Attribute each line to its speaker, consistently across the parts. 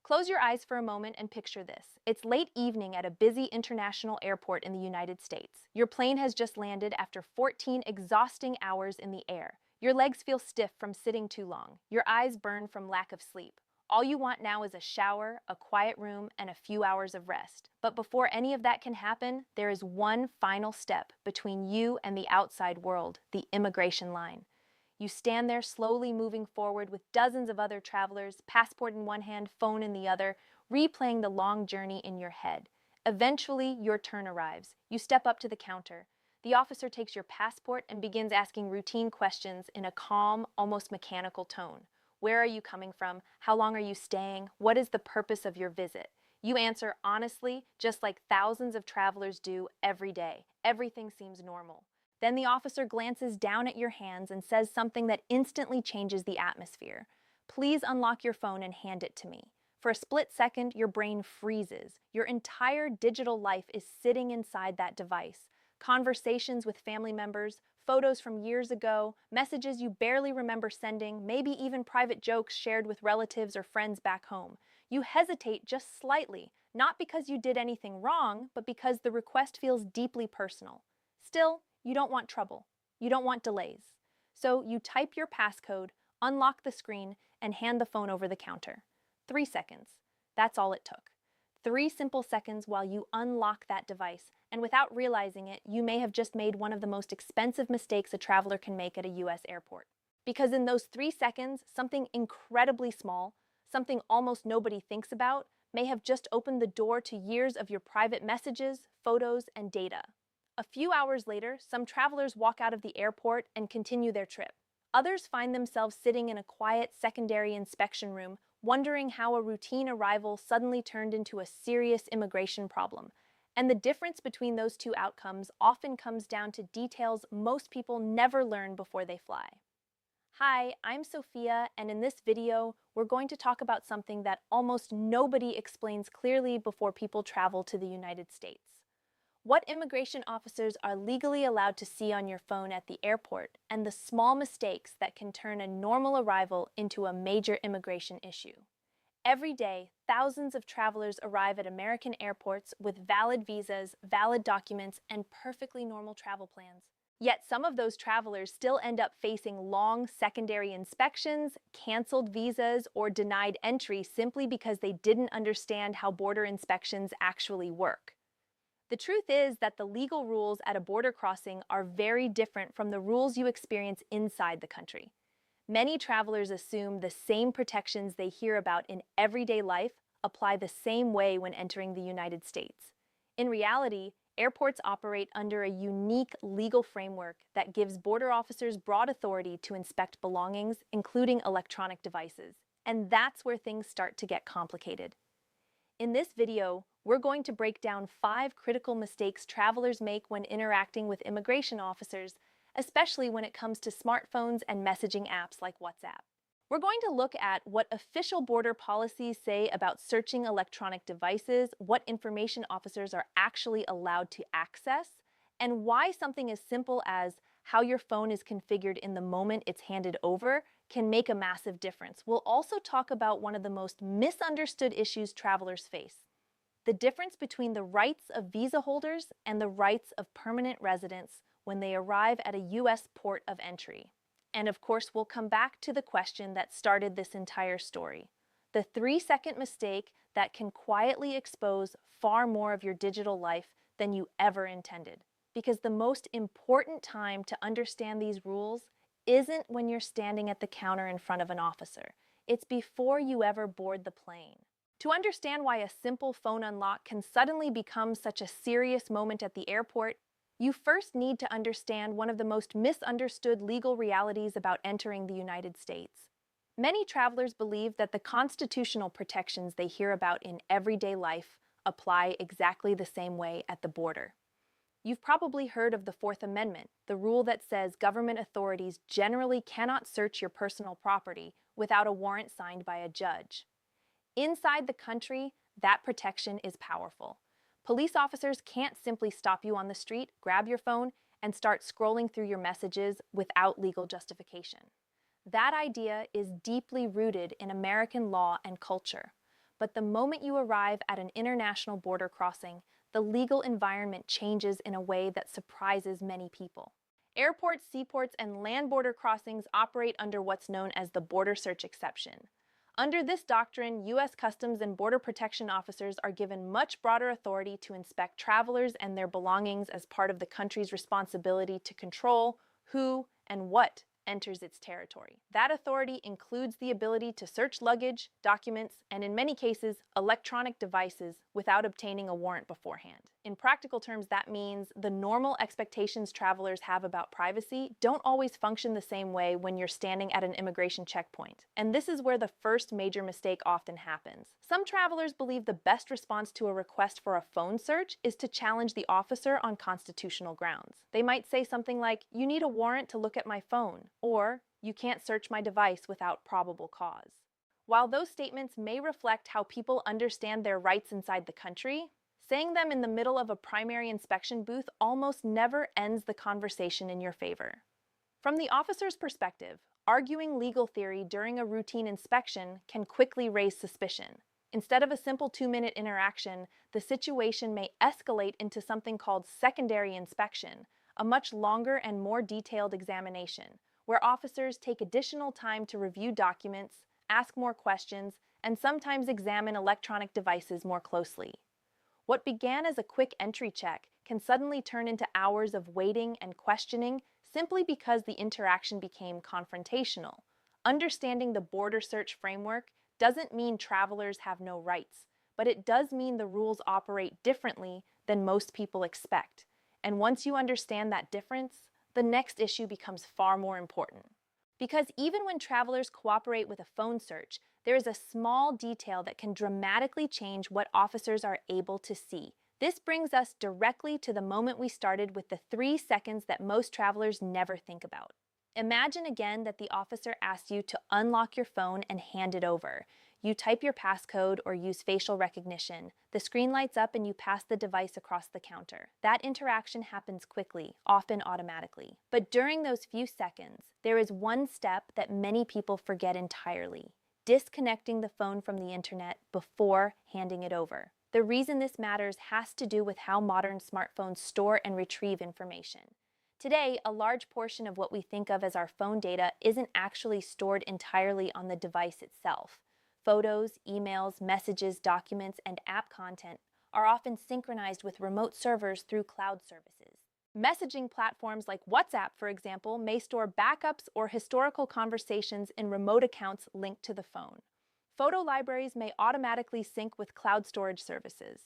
Speaker 1: Close your eyes for a moment and picture this. It's late evening at a busy international airport in the United States. Your plane has just landed after 14 exhausting hours in the air. Your legs feel stiff from sitting too long. Your eyes burn from lack of sleep. All you want now is a shower, a quiet room, and a few hours of rest. But before any of that can happen, there is one final step between you and the outside world, the immigration line. You stand there slowly moving forward with dozens of other travelers, passport in one hand, phone in the other, replaying the long journey in your head. Eventually, your turn arrives. You step up to the counter. The officer takes your passport and begins asking routine questions in a calm, almost mechanical tone. Where are you coming from? How long are you staying? What is the purpose of your visit? You answer honestly, just like thousands of travelers do every day. Everything seems normal. Then the officer glances down at your hands and says something that instantly changes the atmosphere. Please unlock your phone and hand it to me. For a split second, your brain freezes. Your entire digital life is sitting inside that device. Conversations with family members, photos from years ago, messages you barely remember sending, maybe even private jokes shared with relatives or friends back home. You hesitate just slightly, not because you did anything wrong, but because the request feels deeply personal. Still, you don't want trouble. You don't want delays. So you type your passcode, unlock the screen, and hand the phone over the counter. 3 seconds. That's all it took. 3 simple seconds while you unlock that device, and without realizing it, you may have just made one of the most expensive mistakes a traveler can make at a US airport. Because in those 3 seconds, something incredibly small, something almost nobody thinks about, may have just opened the door to years of your private messages, photos, and data. A few hours later, some travelers walk out of the airport and continue their trip. Others find themselves sitting in a quiet secondary inspection room, wondering how a routine arrival suddenly turned into a serious immigration problem. And the difference between those two outcomes often comes down to details most people never learn before they fly. Hi, I'm Sophia, and in this video, we're going to talk about something that almost nobody explains clearly before people travel to the United States. What immigration officers are legally allowed to see on your phone at the airport, and the small mistakes that can turn a normal arrival into a major immigration issue. Every day, thousands of travelers arrive at American airports with valid visas, valid documents, and perfectly normal travel plans. Yet some of those travelers still end up facing long secondary inspections, canceled visas, or denied entry simply because they didn't understand how border inspections actually work. The truth is that the legal rules at a border crossing are very different from the rules you experience inside the country. Many travelers assume the same protections they hear about in everyday life apply the same way when entering the United States. In reality, airports operate under a unique legal framework that gives border officers broad authority to inspect belongings, including electronic devices. And that's where things start to get complicated. In this video, we're going to break down 5 critical mistakes travelers make when interacting with immigration officers, especially when it comes to smartphones and messaging apps like WhatsApp. We're going to look at what official border policies say about searching electronic devices, what information officers are actually allowed to access, and why something as simple as how your phone is configured in the moment it's handed over can make a massive difference. We'll also talk about one of the most misunderstood issues travelers face: the difference between the rights of visa holders and the rights of permanent residents when they arrive at a U.S. port of entry. And of course, we'll come back to the question that started this entire story: the 3-second mistake that can quietly expose far more of your digital life than you ever intended. Because the most important time to understand these rules isn't when you're standing at the counter in front of an officer. It's before you ever board the plane. To understand why a simple phone unlock can suddenly become such a serious moment at the airport, you first need to understand one of the most misunderstood legal realities about entering the United States. Many travelers believe that the constitutional protections they hear about in everyday life apply exactly the same way at the border. You've probably heard of the Fourth Amendment, the rule that says government authorities generally cannot search your personal property without a warrant signed by a judge. Inside the country, that protection is powerful. Police officers can't simply stop you on the street, grab your phone, and start scrolling through your messages without legal justification. That idea is deeply rooted in American law and culture. But the moment you arrive at an international border crossing, the legal environment changes in a way that surprises many people. Airports, seaports, and land border crossings operate under what's known as the border search exception. Under this doctrine, U.S. Customs and Border Protection officers are given much broader authority to inspect travelers and their belongings as part of the country's responsibility to control who and what enters its territory. That authority includes the ability to search luggage, documents, and in many cases, electronic devices without obtaining a warrant beforehand. In practical terms, that means the normal expectations travelers have about privacy don't always function the same way when you're standing at an immigration checkpoint. And this is where the first major mistake often happens. Some travelers believe the best response to a request for a phone search is to challenge the officer on constitutional grounds. They might say something like, "You need a warrant to look at my phone," or "You can't search my device without probable cause." While those statements may reflect how people understand their rights inside the country, saying them in the middle of a primary inspection booth almost never ends the conversation in your favor. From the officer's perspective, arguing legal theory during a routine inspection can quickly raise suspicion. Instead of a simple 2-minute interaction, the situation may escalate into something called secondary inspection, a much longer and more detailed examination, where officers take additional time to review documents, ask more questions, and sometimes examine electronic devices more closely. What began as a quick entry check can suddenly turn into hours of waiting and questioning simply because the interaction became confrontational. Understanding the border search framework doesn't mean travelers have no rights, but it does mean the rules operate differently than most people expect. And once you understand that difference, the next issue becomes far more important. Because even when travelers cooperate with a phone search, there is a small detail that can dramatically change what officers are able to see. This brings us directly to the moment we started with the 3 seconds that most travelers never think about. Imagine again that the officer asks you to unlock your phone and hand it over. You type your passcode or use facial recognition. The screen lights up and you pass the device across the counter. That interaction happens quickly, often automatically. But during those few seconds, there is one step that many people forget entirely: disconnecting the phone from the internet before handing it over. The reason this matters has to do with how modern smartphones store and retrieve information. Today, a large portion of what we think of as our phone data isn't actually stored entirely on the device itself. Photos, emails, messages, documents, and app content are often synchronized with remote servers through cloud services. Messaging platforms like WhatsApp, for example, may store backups or historical conversations in remote accounts linked to the phone. Photo libraries may automatically sync with cloud storage services.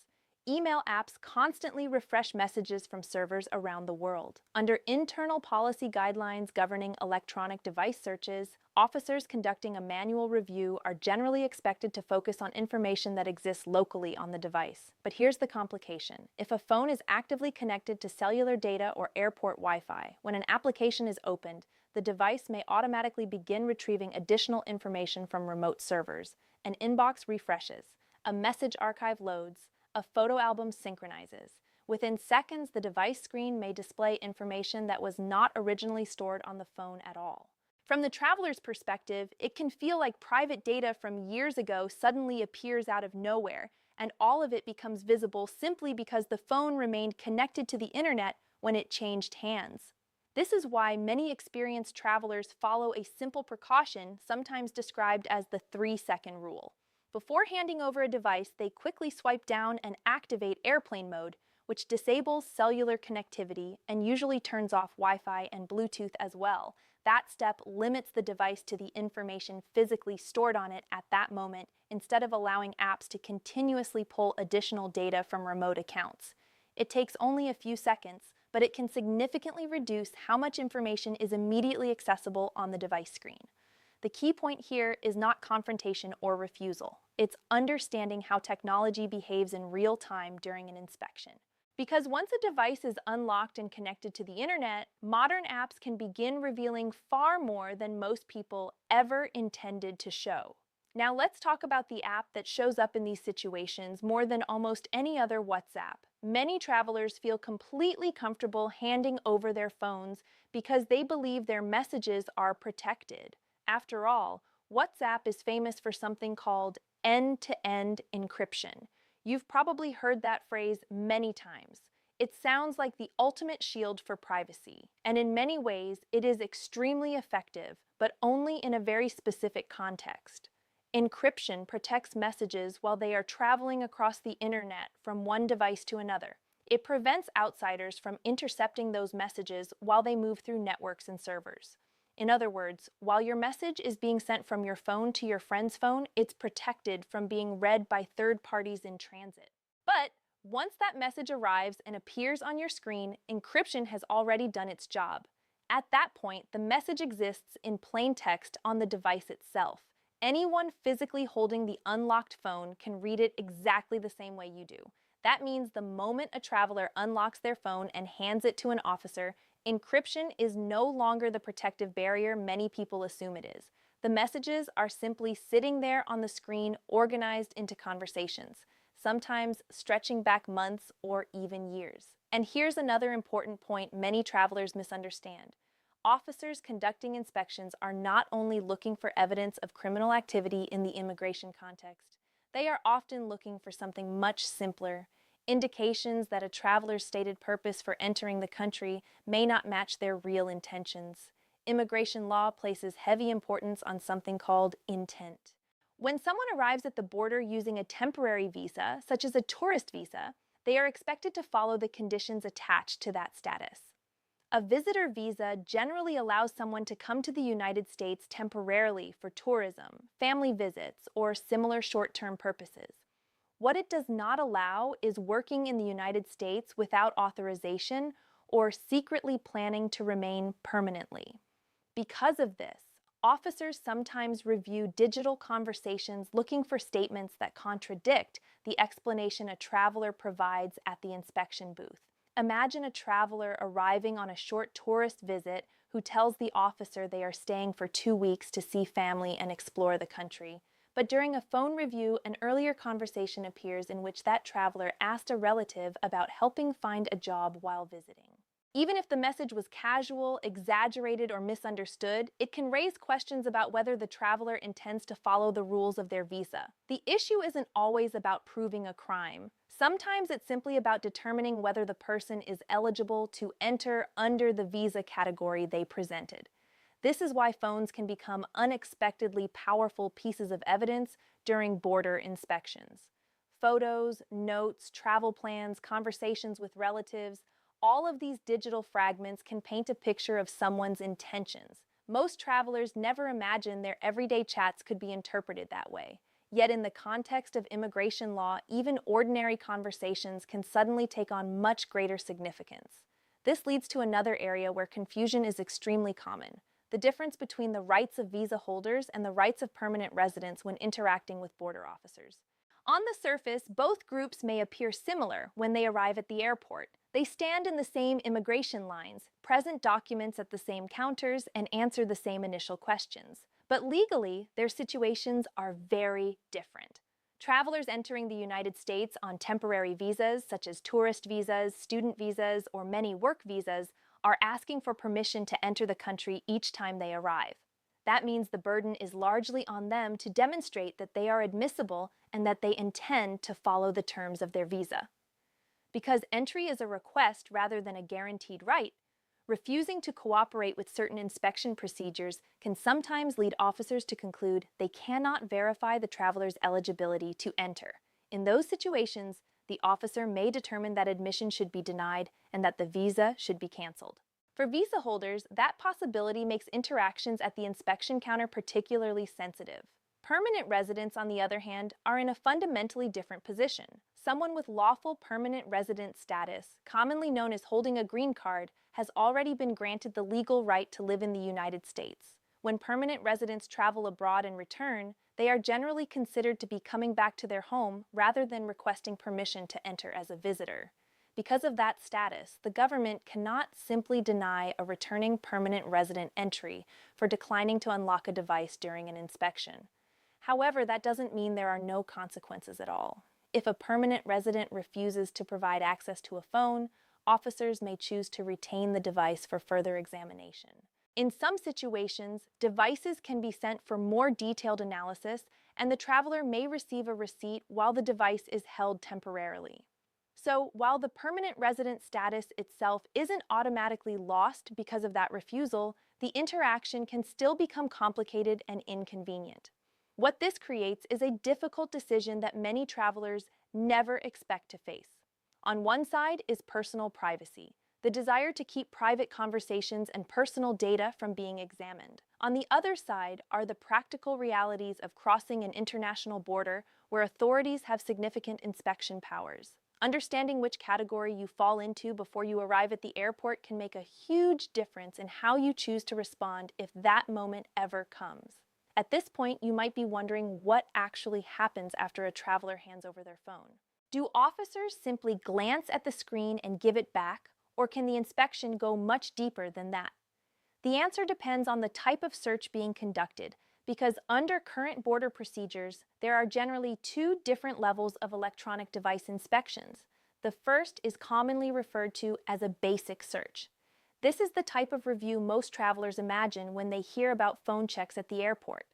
Speaker 1: Email apps constantly refresh messages from servers around the world. Under internal policy guidelines governing electronic device searches, officers conducting a manual review are generally expected to focus on information that exists locally on the device. But here's the complication. If a phone is actively connected to cellular data or airport Wi-Fi, when an application is opened, the device may automatically begin retrieving additional information from remote servers. An inbox refreshes, a message archive loads, a photo album synchronizes. Within seconds, the device screen may display information that was not originally stored on the phone at all. From the traveler's perspective, it can feel like private data from years ago suddenly appears out of nowhere, and all of it becomes visible simply because the phone remained connected to the internet when it changed hands. This is why many experienced travelers follow a simple precaution, sometimes described as the 3-second rule. Before handing over a device, they quickly swipe down and activate airplane mode, which disables cellular connectivity and usually turns off Wi-Fi and Bluetooth as well. That step limits the device to the information physically stored on it at that moment, instead of allowing apps to continuously pull additional data from remote accounts. It takes only a few seconds, but it can significantly reduce how much information is immediately accessible on the device screen. The key point here is not confrontation or refusal. It's understanding how technology behaves in real time during an inspection. Because once a device is unlocked and connected to the internet, modern apps can begin revealing far more than most people ever intended to show. Now let's talk about the app that shows up in these situations more than almost any other WhatsApp. Many travelers feel completely comfortable handing over their phones because they believe their messages are protected. After all, WhatsApp is famous for something called end-to-end encryption. You've probably heard that phrase many times. It sounds like the ultimate shield for privacy, and in many ways, it is extremely effective, but only in a very specific context. Encryption protects messages while they are traveling across the internet from one device to another. It prevents outsiders from intercepting those messages while they move through networks and servers. In other words, while your message is being sent from your phone to your friend's phone, it's protected from being read by third parties in transit. But once that message arrives and appears on your screen, encryption has already done its job. At that point, the message exists in plain text on the device itself. Anyone physically holding the unlocked phone can read it exactly the same way you do. That means the moment a traveler unlocks their phone and hands it to an officer, encryption is no longer the protective barrier many people assume it is. The messages are simply sitting there on the screen, organized into conversations, sometimes stretching back months or even years. And here's another important point many travelers misunderstand. Officers conducting inspections are not only looking for evidence of criminal activity in the immigration context, they are often looking for something much simpler: indications that a traveler's stated purpose for entering the country may not match their real intentions. Immigration law places heavy importance on something called intent. When someone arrives at the border using a temporary visa, such as a tourist visa, they are expected to follow the conditions attached to that status. A visitor visa generally allows someone to come to the United States temporarily for tourism, family visits, or similar short-term purposes. What it does not allow is working in the United States without authorization or secretly planning to remain permanently. Because of this, officers sometimes review digital conversations looking for statements that contradict the explanation a traveler provides at the inspection booth. Imagine a traveler arriving on a short tourist visit who tells the officer they are staying for 2 weeks to see family and explore the country. But during a phone review, an earlier conversation appears in which that traveler asked a relative about helping find a job while visiting. Even if the message was casual, exaggerated, or misunderstood, it can raise questions about whether the traveler intends to follow the rules of their visa. The issue isn't always about proving a crime. Sometimes it's simply about determining whether the person is eligible to enter under the visa category they presented. This is why phones can become unexpectedly powerful pieces of evidence during border inspections. Photos, notes, travel plans, conversations with relatives, all of these digital fragments can paint a picture of someone's intentions. Most travelers never imagine their everyday chats could be interpreted that way. Yet in the context of immigration law, even ordinary conversations can suddenly take on much greater significance. This leads to another area where confusion is extremely common: the difference between the rights of visa holders and the rights of permanent residents when interacting with border officers. On the surface, both groups may appear similar when they arrive at the airport. They stand in the same immigration lines, present documents at the same counters, and answer the same initial questions. But legally, their situations are very different. Travelers entering the United States on temporary visas, such as tourist visas, student visas, or many work visas, are asking for permission to enter the country each time they arrive. That means the burden is largely on them to demonstrate that they are admissible and that they intend to follow the terms of their visa. Because entry is a request rather than a guaranteed right, refusing to cooperate with certain inspection procedures can sometimes lead officers to conclude they cannot verify the traveler's eligibility to enter. In those situations, the officer may determine that admission should be denied and that the visa should be canceled. For visa holders, that possibility makes interactions at the inspection counter particularly sensitive. Permanent residents, on the other hand, are in a fundamentally different position. Someone with lawful permanent resident status, commonly known as holding a green card, has already been granted the legal right to live in the United States. When permanent residents travel abroad and return, they are generally considered to be coming back to their home rather than requesting permission to enter as a visitor. Because of that status, the government cannot simply deny a returning permanent resident entry for declining to unlock a device during an inspection. However, that doesn't mean there are no consequences at all. If a permanent resident refuses to provide access to a phone, officers may choose to retain the device for further examination. In some situations, devices can be sent for more detailed analysis, and the traveler may receive a receipt while the device is held temporarily. So, while the permanent resident status itself isn't automatically lost because of that refusal, the interaction can still become complicated and inconvenient. What this creates is a difficult decision that many travelers never expect to face. On one side is personal privacy, the desire to keep private conversations and personal data from being examined. On the other side are the practical realities of crossing an international border where authorities have significant inspection powers. Understanding which category you fall into before you arrive at the airport can make a huge difference in how you choose to respond if that moment ever comes. At this point, you might be wondering what actually happens after a traveler hands over their phone. Do officers simply glance at the screen and give it back, or can the inspection go much deeper than that? The answer depends on the type of search being conducted, because under current border procedures, there are generally two different levels of electronic device inspections. The first is commonly referred to as a basic search. This is the type of review most travelers imagine when they hear about phone checks at the airport.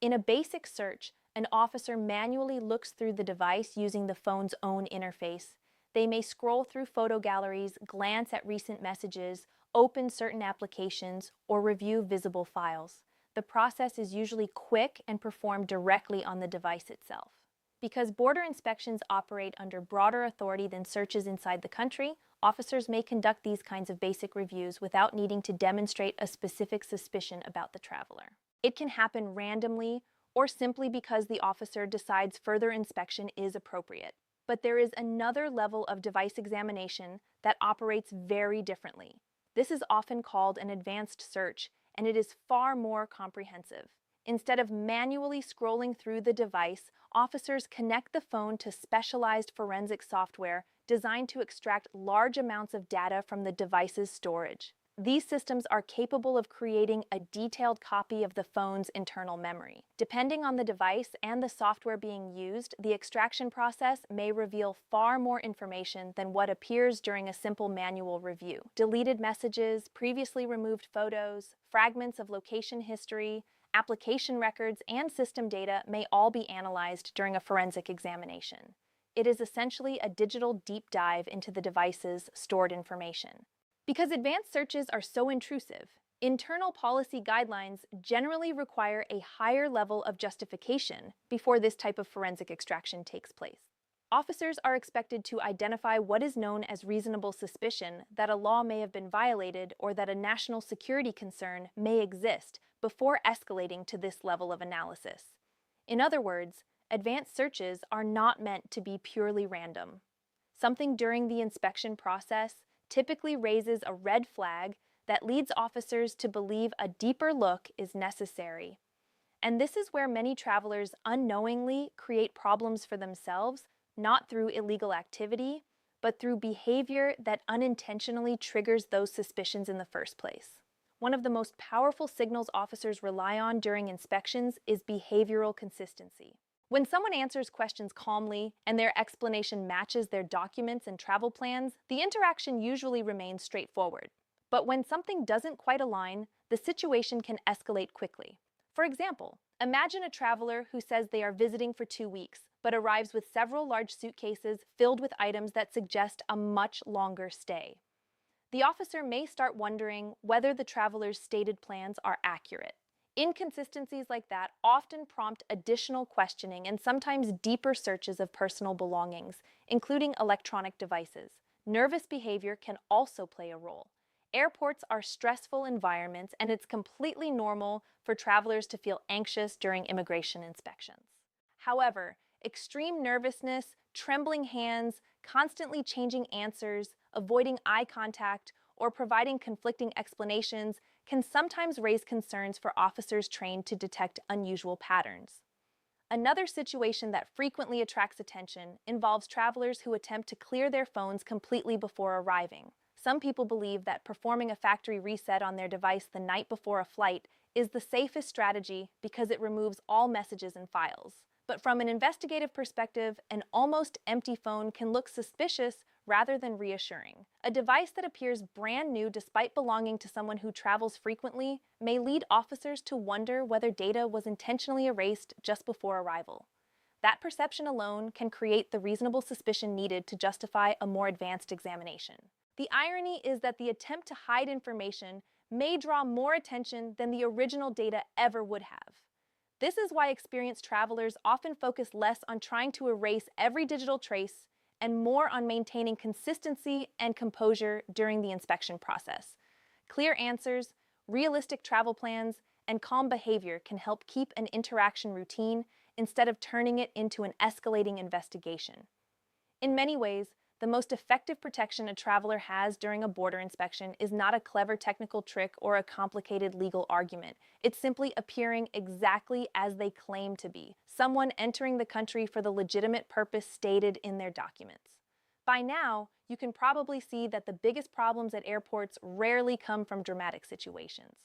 Speaker 1: In a basic search, an officer manually looks through the device using the phone's own interface. They may scroll through photo galleries, glance at recent messages, open certain applications, or review visible files. The process is usually quick and performed directly on the device itself. Because border inspections operate under broader authority than searches inside the country, officers may conduct these kinds of basic reviews without needing to demonstrate a specific suspicion about the traveler. It can happen randomly or simply because the officer decides further inspection is appropriate. But there is another level of device examination that operates very differently. This is often called an advanced search, and it is far more comprehensive. Instead of manually scrolling through the device, officers connect the phone to specialized forensic software designed to extract large amounts of data from the device's storage. These systems are capable of creating a detailed copy of the phone's internal memory. Depending on the device and the software being used, the extraction process may reveal far more information than what appears during a simple manual review. Deleted messages, previously removed photos, fragments of location history, application records, and system data may all be analyzed during a forensic examination. It is essentially a digital deep dive into the device's stored information. Because advanced searches are so intrusive, internal policy guidelines generally require a higher level of justification before this type of forensic extraction takes place. Officers are expected to identify what is known as reasonable suspicion that a law may have been violated or that a national security concern may exist before escalating to this level of analysis. In other words, advanced searches are not meant to be purely random. Something during the inspection process typically raises a red flag that leads officers to believe a deeper look is necessary. And this is where many travelers unknowingly create problems for themselves, not through illegal activity, but through behavior that unintentionally triggers those suspicions in the first place. One of the most powerful signals officers rely on during inspections is behavioral consistency. When someone answers questions calmly and their explanation matches their documents and travel plans, the interaction usually remains straightforward. But when something doesn't quite align, the situation can escalate quickly. For example, imagine a traveler who says they are visiting for 2 weeks, but arrives with several large suitcases filled with items that suggest a much longer stay. The officer may start wondering whether the traveler's stated plans are accurate. Inconsistencies like that often prompt additional questioning and sometimes deeper searches of personal belongings, including electronic devices. Nervous behavior can also play a role. Airports are stressful environments, and it's completely normal for travelers to feel anxious during immigration inspections. However, extreme nervousness, trembling hands, constantly changing answers, avoiding eye contact, or providing conflicting explanations can sometimes raise concerns for officers trained to detect unusual patterns. Another situation that frequently attracts attention involves travelers who attempt to clear their phones completely before arriving. Some people believe that performing a factory reset on their device the night before a flight is the safest strategy because it removes all messages and files. But from an investigative perspective, an almost empty phone can look suspicious rather than reassuring. A device that appears brand new despite belonging to someone who travels frequently may lead officers to wonder whether data was intentionally erased just before arrival. That perception alone can create the reasonable suspicion needed to justify a more advanced examination. The irony is that the attempt to hide information may draw more attention than the original data ever would have. This is why experienced travelers often focus less on trying to erase every digital trace and more on maintaining consistency and composure during the inspection process. Clear answers, realistic travel plans, and calm behavior can help keep an interaction routine instead of turning it into an escalating investigation. In many ways, the most effective protection a traveler has during a border inspection is not a clever technical trick or a complicated legal argument. It's simply appearing exactly as they claim to be, someone entering the country for the legitimate purpose stated in their documents. By now, you can probably see that the biggest problems at airports rarely come from dramatic situations.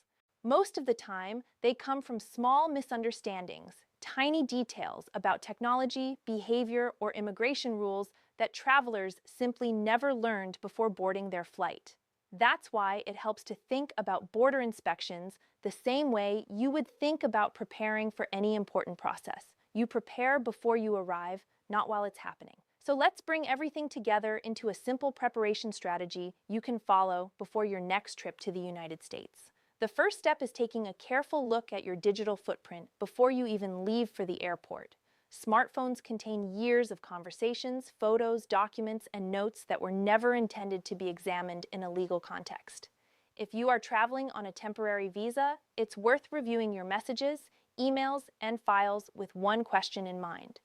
Speaker 1: Most of the time, they come from small misunderstandings, tiny details about technology, behavior, or immigration rules that travelers simply never learned before boarding their flight. That's why it helps to think about border inspections the same way you would think about preparing for any important process. You prepare before you arrive, not while it's happening. So let's bring everything together into a simple preparation strategy you can follow before your next trip to the United States. The first step is taking a careful look at your digital footprint before you even leave for the airport. Smartphones contain years of conversations, photos, documents, and notes that were never intended to be examined in a legal context. If you are traveling on a temporary visa, it's worth reviewing your messages, emails, and files with one question in mind.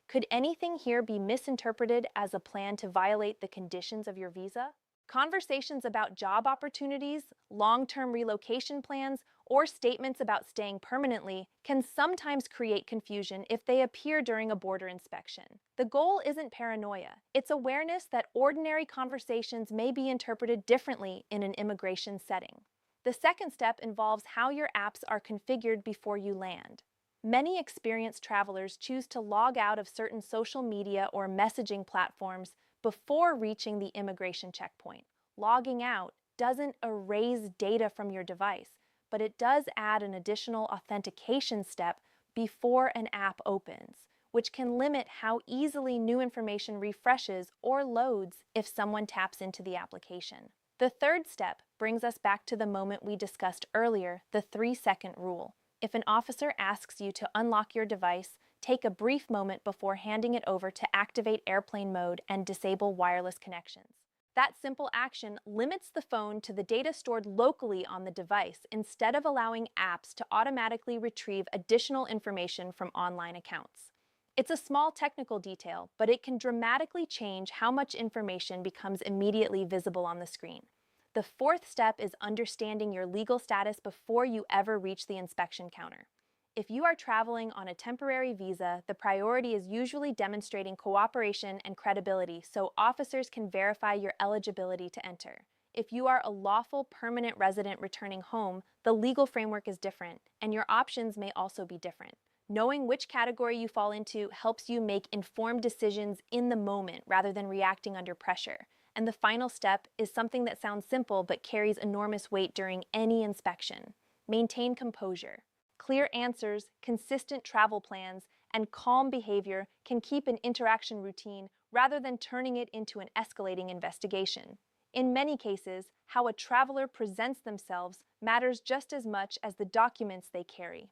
Speaker 1: Could anything here be misinterpreted as a plan to violate the conditions of your visa? Conversations about job opportunities, long-term relocation plans, or statements about staying permanently can sometimes create confusion if they appear during a border inspection. The goal isn't paranoia. It's awareness that ordinary conversations may be interpreted differently in an immigration setting. The second step involves how your apps are configured before you land. Many experienced travelers choose to log out of certain social media or messaging platforms before reaching the immigration checkpoint. Logging out doesn't erase data from your device, but it does add an additional authentication step before an app opens, which can limit how easily new information refreshes or loads if someone taps into the application. The third step brings us back to the moment we discussed earlier, the 3-second rule. If an officer asks you to unlock your device, take a brief moment before handing it over to activate airplane mode and disable wireless connections. That simple action limits the phone to the data stored locally on the device instead of allowing apps to automatically retrieve additional information from online accounts. It's a small technical detail, but it can dramatically change how much information becomes immediately visible on the screen. The fourth step is understanding your legal status before you ever reach the inspection counter. If you are traveling on a temporary visa, the priority is usually demonstrating cooperation and credibility so officers can verify your eligibility to enter. If you are a lawful permanent resident returning home, the legal framework is different, and your options may also be different. Knowing which category you fall into helps you make informed decisions in the moment rather than reacting under pressure. And the final step is something that sounds simple but carries enormous weight during any inspection. Maintain composure. Clear answers, consistent travel plans, and calm behavior can keep an interaction routine rather than turning it into an escalating investigation. In many cases, how a traveler presents themselves matters just as much as the documents they carry.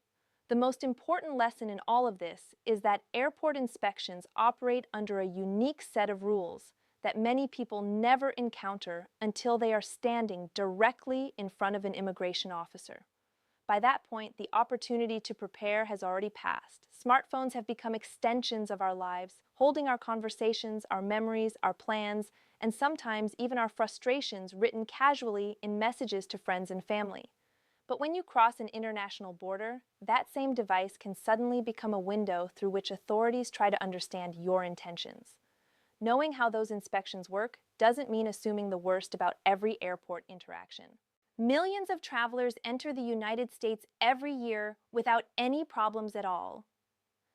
Speaker 1: The most important lesson in all of this is that airport inspections operate under a unique set of rules that many people never encounter until they are standing directly in front of an immigration officer. By that point, the opportunity to prepare has already passed. Smartphones have become extensions of our lives, holding our conversations, our memories, our plans, and sometimes even our frustrations written casually in messages to friends and family. But when you cross an international border, that same device can suddenly become a window through which authorities try to understand your intentions. Knowing how those inspections work doesn't mean assuming the worst about every airport interaction. Millions of travelers enter the United States every year without any problems at all.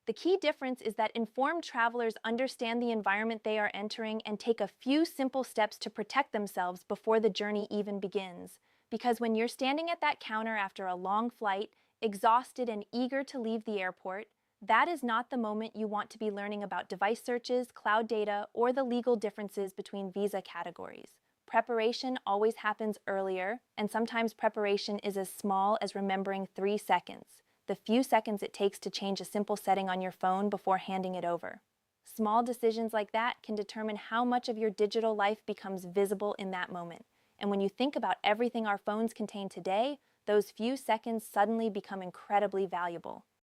Speaker 1: The key difference is that informed travelers understand the environment they are entering and take a few simple steps to protect themselves before the journey even begins. Because when you're standing at that counter after a long flight, exhausted and eager to leave the airport, that is not the moment you want to be learning about device searches, cloud data, or the legal differences between visa categories. Preparation always happens earlier, and sometimes preparation is as small as remembering 3 seconds, the few seconds it takes to change a simple setting on your phone before handing it over. Small decisions like that can determine how much of your digital life becomes visible in that moment. And when you think about everything our phones contain today, those few seconds suddenly become incredibly valuable.